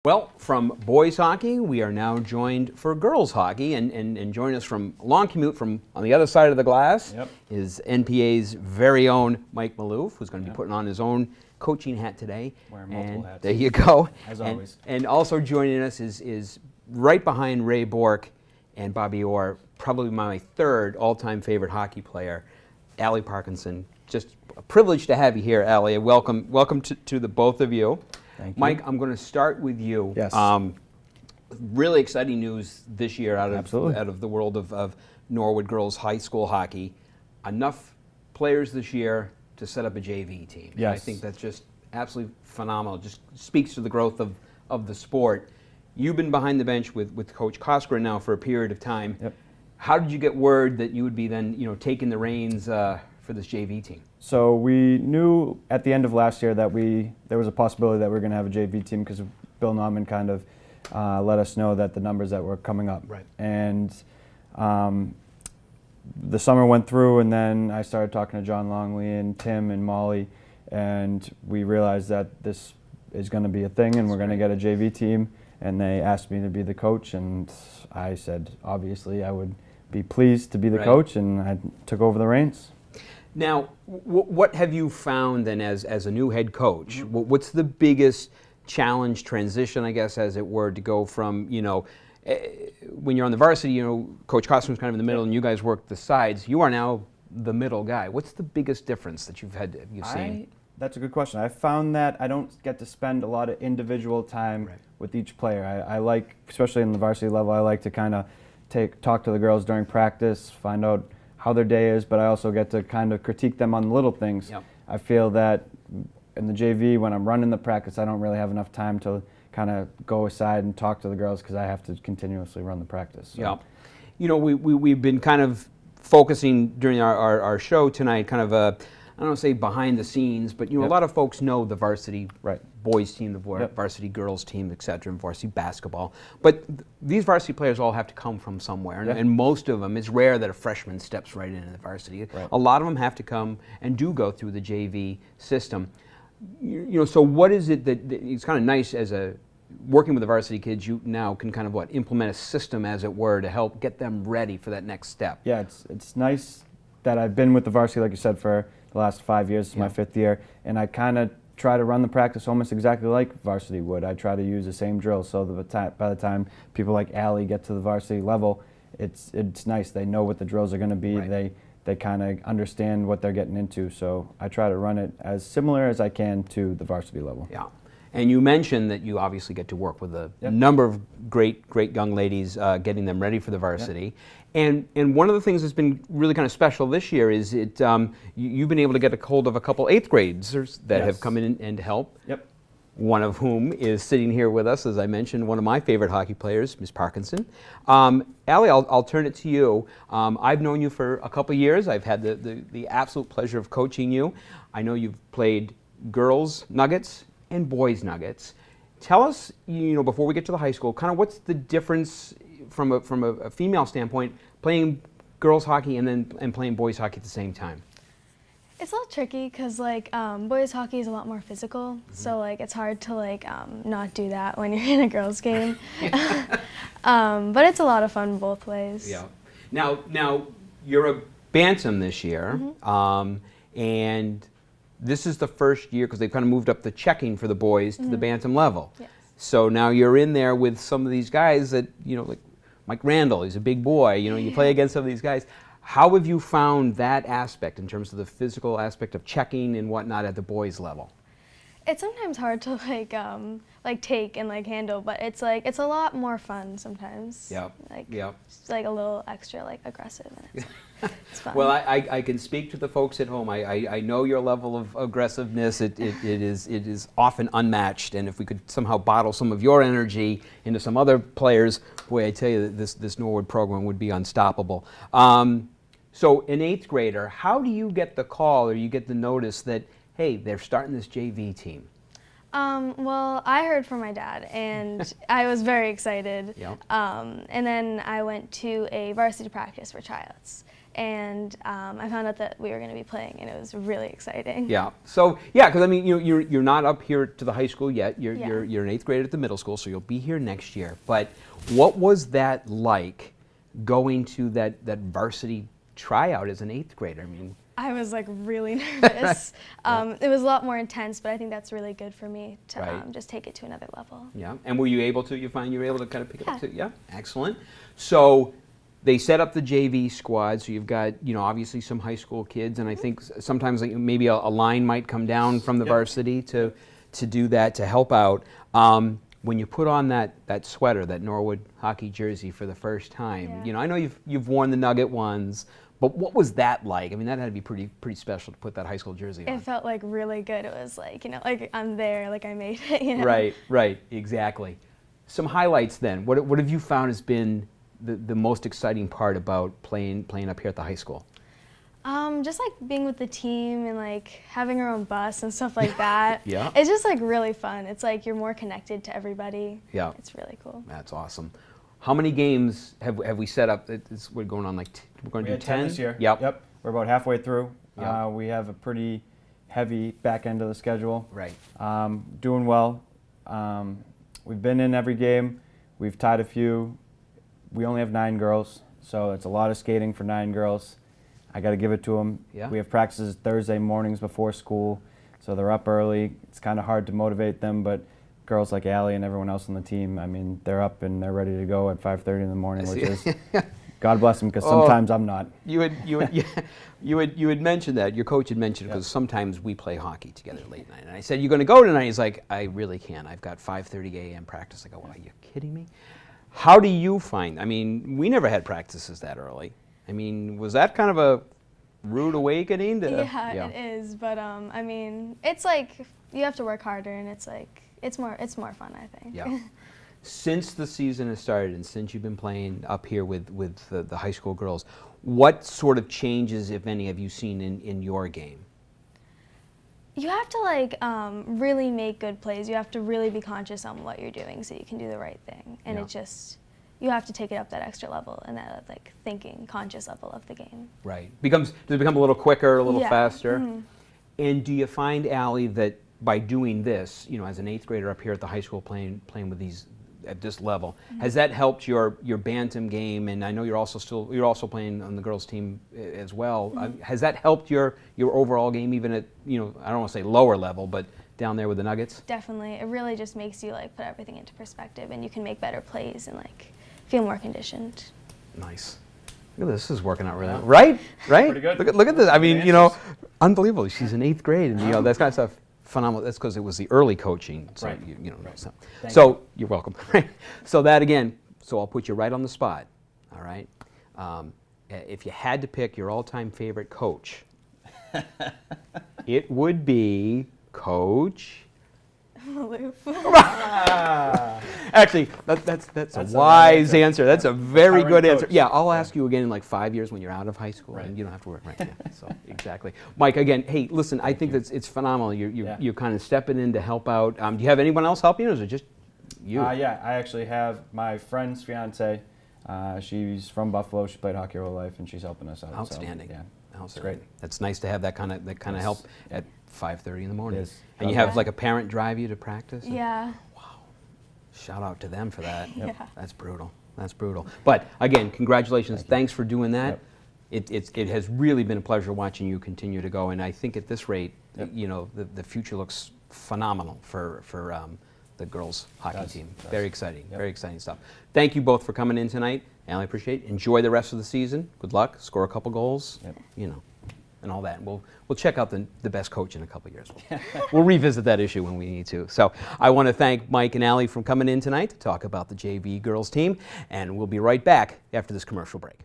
Well, from boys hockey, we are now joined for girls hockey, and joining us from a long commute from on the other side of the glass is NPA's very own Mike Maloof, who's going to be putting on his own coaching hat today. Wearing multiple hats. There you go. As always. And also joining us is right behind Ray Bork and Bobby Orr, probably my third all-time favorite hockey player, Allie Parkinson. Just a privilege to have you here, Allie. Welcome to the both of you. Thank you. Mike, I'm going to start with you. Yes. Really exciting news this year out Absolutely. of the world of Norwood girls high school hockey. Enough players this year to set up a JV team. Yes. I think that's just absolutely phenomenal. Just speaks to the growth of the sport. You've been behind the bench with Coach Koskinen now for a period of time. Yep. How did you get word that you would be then taking the reins for this JV team? So we knew at the end of last year that there was a possibility that we were going to have a JV team because Bill Nauman kind of let us know that the numbers that were coming up. Right. And the summer went through, and then I started talking to John Longley and Tim and Molly, and we realized that this is going to be a thing, and we're going to get a JV team. And they asked me to be the coach, and I said obviously I would be pleased to be the coach, and I took over the reins. Now, what have you found then as a new head coach? What's the biggest challenge, transition, I guess, as it were, to go from, when you're on the varsity, Coach Koskinen kind of in the middle and you guys work the sides. You are now the middle guy. What's the biggest difference that you've seen? That's a good question. I found that I don't get to spend a lot of individual time with each player. I like, especially in the varsity level, I like to kind of talk to the girls during practice, find out how their day is, but I also get to kind of critique them on the little things. Yep. I feel that in the JV, when I'm running the practice, I don't really have enough time to kind of go aside and talk to the girls because I have to continuously run the practice. So. Yeah. We've been kind of focusing during our show tonight, kind of I don't want to say behind the scenes, but a lot of folks know the varsity boys team, the varsity girls team, et cetera, and varsity basketball. But these varsity players all have to come from somewhere, and most of them, it's rare that a freshman steps right into the varsity. A lot of them have to come and do go through the JV system. So what is it that it's kind of nice as working with the varsity kids, you now can kind of implement a system, as it were, to help get them ready for that next step. Yeah, it's nice that I've been with the varsity, like you said, for the last 5 years. It's my 5th year, and I kind of try to run the practice almost exactly like varsity would. I try to use the same drill, so by the time people like Allie get to the varsity level, it's nice. They know what the drills are going to be. They kind of understand what they're getting into, so I try to run it as similar as I can to the varsity level. Yeah. And you mentioned that you obviously get to work with a number of great young ladies, getting them ready for the varsity. And one of the things that's been really kind of special this year is you've been able to get a hold of a couple 8th graders that have come in and help. Yep. One of whom is sitting here with us, as I mentioned, one of my favorite hockey players, Ms. Parkinson. Allie, I'll turn it to you. I've known you for a couple years. I've had the absolute pleasure of coaching you. I know you've played girls Nuggets and boys Nuggets. Tell us, before we get to the high school, kind of what's the difference from a female standpoint, playing girls hockey and playing boys hockey at the same time? It's a little tricky because boys hockey is a lot more physical, so it's hard to not do that when you're in a girls game. But it's a lot of fun both ways. Yeah. Now you're a bantam this year, and this is the first year because they've kind of moved up the checking for the boys to the bantam level. Yes. So now you're in there with some of these guys that like Mike Randall. He's a big boy. You play against some of these guys. How have you found that aspect in terms of the physical aspect of checking and whatnot at the boys level? It's sometimes hard to take and handle, but it's a lot more fun sometimes. Yeah. Just a little extra aggressive. And it's fun. Well, I can speak to the folks at home. I know your level of aggressiveness. It is often unmatched, and if we could somehow bottle some of your energy into some other players, boy, I tell you, this Norwood program would be unstoppable. So an 8th grader, how do you get the call or you get the notice that, hey, they're starting this JV team? Well, I heard from my dad, and I was very excited. Yep. And then I went to a varsity practice for tryouts. and I found out that we were going to be playing, and it was really exciting. Yeah. So yeah, because I mean, you're not up here to the high school yet. You're Yeah. you're an 8th grader at the middle school, so you'll be here next year. But what was that like, going to that varsity tryout as an 8th grader? I mean, I was like really nervous. It was a lot more intense, but I think that's really good for me to Right. just take it to another level. yeah. And were you able to? You find you were able to kind of pick it up Yeah. too? Yeah. Excellent. So they set up the JV squad. So you've got, obviously some high school kids, and I think sometimes like maybe a line might come down from the varsity to do that, to help out. When you put on that sweater, that Norwood hockey jersey for the first time, Yeah. I know you've worn the Nugget ones, but what was that like? I mean, that had to be pretty special to put that high school jersey on. It felt like really good. It was like, like I'm there, like I made it, Right, exactly. Some highlights then. What have you found has been the most exciting part about playing up here at the high school? Just like being with the team and like having our own bus and stuff like that. Yeah. It's just like really fun. It's like you're more connected to everybody. Yeah. It's really cool. That's awesome. How many games have we set up? We're going on we're going to We do had 10 10 this year. Yep. We're about halfway through. Yep. We have a pretty heavy back end of the schedule. Right. Doing well. We've been in every game. We've tied a few. We only have 9 girls, so it's a lot of skating for 9 girls. I got to give it to them. Yeah. We have practices Thursday mornings before school, so they're up early. It's kind of hard to motivate them, but girls like Allie and everyone else on the team, I mean, they're up and they're ready to go at 5:30 in the morning, which is, God bless them, because sometimes I'm not. You had mentioned that. Your coach had mentioned, because sometimes we play hockey together late night. And I said, "You going to go tonight?" He's like, "I really can't. I've got 5:30 a.m. practice." I go, "Well, are you kidding me?" How do you find? I mean, we never had practices that early. I mean, was that kind of a rude awakening? Yeah, it is. But I mean, it's like you have to work harder, and it's like it's more fun, I think. Yeah. Since the season has started, and since you've been playing up here with the high school girls, what sort of changes, if any, have you seen in your game? You have to like really make good plays. You have to really be conscious on what you're doing so you can do the right thing. And Yeah. it just, you have to take it up that extra level and that like thinking, conscious level of the game. Right. Does it become a little quicker, a little Yeah. faster? Mhm. And do you find, Allie, that by doing this, as an 8th grader up here at the high school playing with these at this level, has that helped your bantam game? And I know you're also playing on the girls team as well. Has that helped your overall game, even at I don't want to say lower level, but down there with the Nuggets? Definitely. It really just makes you like put everything into perspective and you can make better plays and like feel more conditioned. Nice. Look at this. This is working out really well. Right? Pretty good. Look at this. I mean, answers. unbelievable. She's in 8th grade, and that kind of stuff. Phenomenal. That's because it was the early coaching. So, Right. Right. So, Thank you're welcome. So that again. So I'll put you right on the spot. All right. If you had to pick your all-time favorite coach, it would be Coach. Maloof. Actually, that's a wise answer. That's a very Current good answer. coach. Yeah, I'll ask you again in like 5 years when you're out of high school, and you don't have to work. Right. Yeah. So exactly, Mike. Again, hey, listen. I think it's phenomenal. You're kind of stepping in to help out. Do you have anyone else helping you, or is it just you? Yeah, I actually have my friend's fiance. She's from Buffalo. She played hockey her whole life, and she's helping us out. Outstanding. So, yeah, Outstanding. That's nice to have that kind of help at 5:30 in the morning. It is. And you have like a parent drive you to practice. Yeah. Shout out to them for that. Yeah. That's brutal. That's brutal. But again, congratulations. Thanks for doing that. It has really been a pleasure watching you continue to go. And I think at this rate, the future looks phenomenal for the girls hockey team. Very exciting. Very exciting stuff. Thank you both for coming in tonight. Allie, appreciate it. Enjoy the rest of the season. Good luck. Score a couple goals. And all that. We'll check out the best coach in a couple years. We'll revisit that issue when we need to. So I want to thank Mike and Allie for coming in tonight to talk about the JV girls team, and we'll be right back after this commercial break.